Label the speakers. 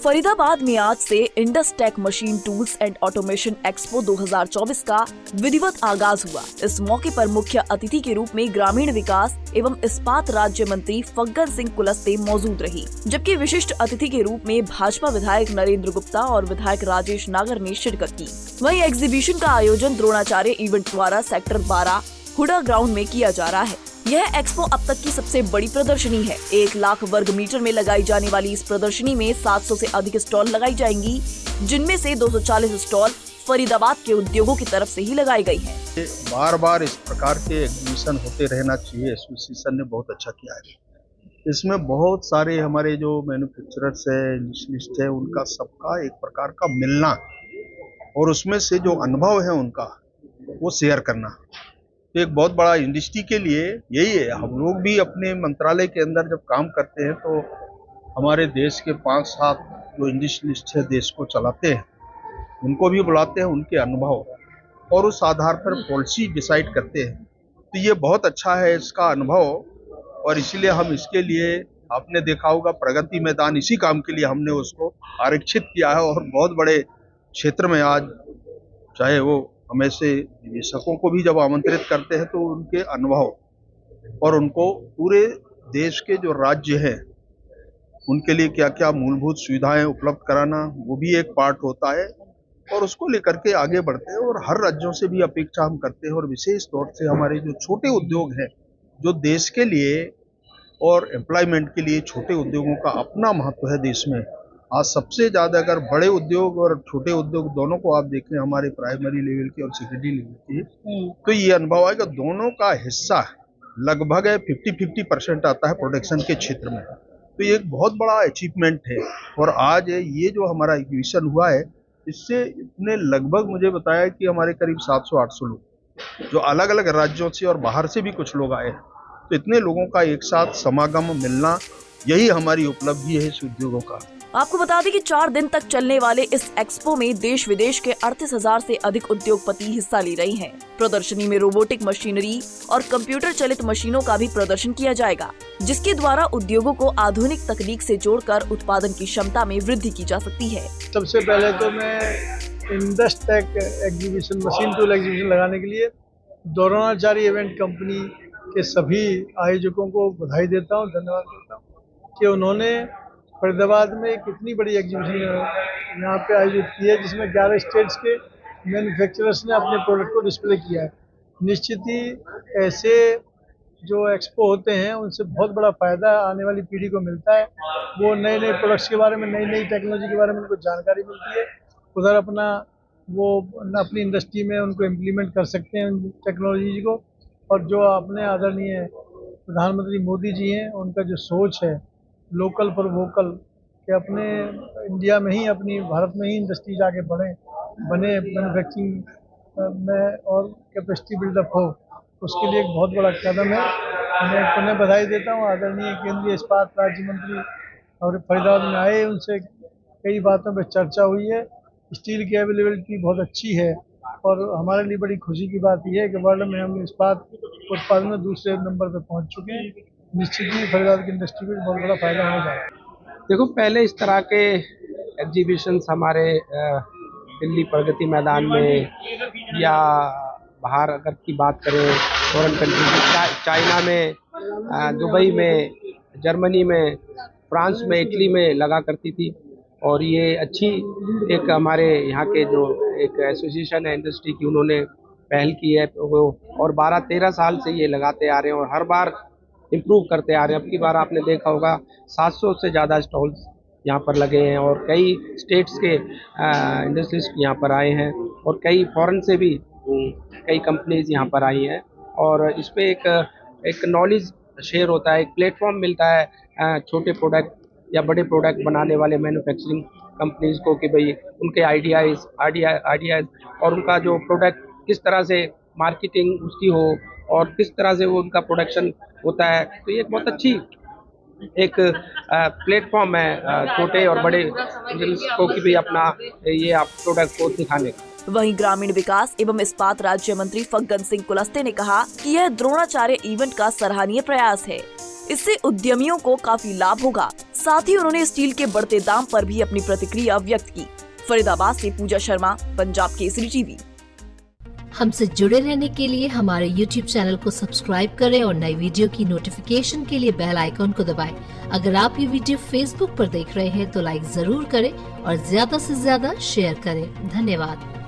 Speaker 1: फरीदाबाद में आज से Indus Tech machine tools and automation expo 2024 का विधिवत आगाज हुआ। इस मौके पर मुख्य अतिथि के रूप में ग्रामीण विकास एवं इस्पात राज्य मंत्री फग्गन सिंह कुलस्ते मौजूद रही, जबकि विशिष्ट अतिथि के रूप में भाजपा विधायक नरेंद्र गुप्ता और विधायक राजेश नागर ने शिरकत की। वहीं एग्जीबिशन का आयोजन द्रोणाचार्य इवेंट द्वारा सेक्टर 12 हुडा ग्राउंड में किया जा रहा है। यह एक्सपो अब तक की सबसे बड़ी प्रदर्शनी है। 1 लाख वर्ग मीटर में लगाई जाने वाली इस प्रदर्शनी में 700 से अधिक स्टॉल लगाई जाएंगी, जिनमें से 240 स्टॉल फरीदाबाद के उद्योगों की तरफ से ही लगाई गई है।
Speaker 2: बार बार इस प्रकार के एग्जीबिशन होते रहना चाहिए। एसोसिएशन ने बहुत अच्छा किया है। इसमें बहुत सारे हमारे जो मैन्युफैक्चरर्स है, इंडस्ट्रियलिस्ट है, उनका सबका एक प्रकार का मिलना और उसमें से जो अनुभव है उनका वो शेयर करना, तो एक बहुत बड़ा इंडस्ट्री के लिए यही है। हम लोग भी अपने मंत्रालय के अंदर जब काम करते हैं तो हमारे देश के 5-7 जो इंडस्ट्रियलिस्ट है, देश को चलाते हैं, उनको भी बुलाते हैं, उनके अनुभव और उस आधार पर पॉलिसी डिसाइड करते हैं। तो ये बहुत अच्छा है इसका अनुभव, और इसीलिए हम इसके लिए, आपने देखा होगा प्रगति मैदान, इसी काम के लिए हमने उसको आरक्षित किया है। और बहुत बड़े क्षेत्र में आज चाहे वो हम ऐसे निवेशकों को भी जब आमंत्रित करते हैं तो उनके अनुभव और उनको पूरे देश के जो राज्य हैं उनके लिए क्या क्या मूलभूत सुविधाएं उपलब्ध कराना, वो भी एक पार्ट होता है और उसको लेकर के आगे बढ़ते हैं। और हर राज्यों से भी अपेक्षा हम करते हैं, और विशेष तौर से हमारे जो छोटे उद्योग हैं, जो देश के लिए और एम्प्लॉयमेंट के लिए छोटे उद्योगों का अपना महत्व है देश में। आज सबसे ज़्यादा अगर बड़े उद्योग और छोटे उद्योग दोनों को आप देखें, हमारे प्राइमरी लेवल के और सेकेंडरी लेवल के, तो ये अनुभव है कि दोनों का हिस्सा लगभग 50-50% आता है प्रोडक्शन के क्षेत्र में। तो ये एक बहुत बड़ा अचीवमेंट है। और आज ये जो हमारा एग्जीबिशन हुआ है, इससे इतने लगभग मुझे बताया कि हमारे करीब 700-800 लोग जो अलग अलग राज्यों से और बाहर से भी कुछ लोग आए हैं, तो इतने लोगों का एक साथ समागम मिलना, यही हमारी उपलब्धि है इस उद्योगों का।
Speaker 1: आपको बता दें कि 4 दिन तक चलने वाले इस एक्सपो में देश विदेश के 38,000 से अधिक उद्योगपति हिस्सा ले रहे हैं। प्रदर्शनी में रोबोटिक मशीनरी और कंप्यूटर चलित मशीनों का भी प्रदर्शन किया जाएगा, जिसके द्वारा उद्योगों को आधुनिक तकनीक से जोड़कर उत्पादन की क्षमता में वृद्धि की जा सकती है।
Speaker 3: सबसे पहले तो मैं Indus Tech exhibition, machine tool exhibition लगाने के लिए द्रोणाचार्य इवेंट कंपनी के सभी आयोजकों को बधाई देता हूँ, धन्यवाद देता हूँ कि उन्होंने फरीदाबाद में एक इतनी बड़ी एग्जीबिशन यहाँ पे आयोजित की है, जिसमें 11 स्टेट्स के मैन्युफैक्चरर्स ने अपने प्रोडक्ट को डिस्प्ले किया है। निश्चित ही ऐसे जो एक्सपो होते हैं उनसे बहुत बड़ा फ़ायदा आने वाली पीढ़ी को मिलता है। वो नए नए प्रोडक्ट्स के बारे में, नई नई टेक्नोलॉजी के बारे में उनको जानकारी मिलती है। उधर अपनी इंडस्ट्री में उनको इम्प्लीमेंट कर सकते हैं उन टेक्नोलॉजी को। और जो अपने आदरणीय प्रधानमंत्री मोदी जी हैं, उनका जो सोच है लोकल फॉर वोकल, कि अपने इंडिया में ही, अपनी भारत में ही इंडस्ट्रीज आगे बने मैन्युफैक्चरिंग में और कैपेसिटी बिल्डअप हो, उसके लिए एक बहुत बड़ा कदम है। मैं पुनः बधाई देता हूँ। आदरणीय केंद्रीय इस्पात राज्य मंत्री और फरीदाबाद में आए, उनसे कई बातों पर चर्चा हुई है। स्टील की अवेलेबिलिटी बहुत अच्छी है और हमारे लिए बड़ी खुशी की बात यह है कि वर्ल्ड में हम इस्पात उत्पादन में दूसरे नंबर पर पहुँच चुके हैं। निश्चित ही फरीदाबाद की इंडस्ट्री को बहुत बड़ा फायदा होने जा रहा है।
Speaker 4: देखो, पहले इस तरह के एग्जीबिशंस हमारे दिल्ली प्रगति मैदान में या बाहर अगर की बात करें फॉरेन कंट्री में, चाइना में, दुबई में, जर्मनी में, फ्रांस में, इटली में लगा करती थी। और ये अच्छी एक हमारे यहाँ के जो एक एसोसिएशन है इंडस्ट्री की, उन्होंने पहल की है। तो वो और 12-13 साल से ये लगाते आ रहे हैं और हर बार इम्प्रूव करते आ रहे हैं। अब की बार आपने देखा होगा 700 से ज़्यादा स्टॉल्स यहाँ पर लगे हैं और कई स्टेट्स के इंडस्ट्रिस्ट यहाँ पर आए हैं और कई फॉरेन से भी कई कंपनीज यहाँ पर आई हैं। और इस पे एक नॉलेज शेयर होता है, एक प्लेटफॉर्म मिलता है छोटे प्रोडक्ट या बड़े प्रोडक्ट बनाने वाले मैन्युफैक्चरिंग कंपनीज को, कि भाई उनके आइडियाज़ और उनका जो प्रोडक्ट किस तरह से मार्केटिंग उसकी हो और किस तरह से वो उनका प्रोडक्शन होता है। तो ये एक बहुत अच्छी एक प्लेटफॉर्म है छोटे और बड़े को कि भी अपना ये आप प्रोडक्ट को दिखाने का।
Speaker 1: वहीं ग्रामीण विकास एवं इस्पात राज्य मंत्री फग्गन सिंह कुलस्ते ने कहा कि यह द्रोणाचार्य इवेंट का सराहनीय प्रयास है। इससे उद्यमियों को काफी लाभ होगा, साथ ही उन्होंने स्टील के बढ़ते दाम पर भी अपनी प्रतिक्रिया व्यक्त की। फरीदाबाद से पूजा शर्मा, पंजाब केसरी टीवी।
Speaker 5: हमसे जुड़े रहने के लिए हमारे YouTube चैनल को सब्सक्राइब करें और नई वीडियो की नोटिफिकेशन के लिए बेल आइकॉन को दबाएं। अगर आप ये वीडियो Facebook पर देख रहे हैं तो लाइक जरूर करें और ज्यादा से ज्यादा शेयर करें। धन्यवाद।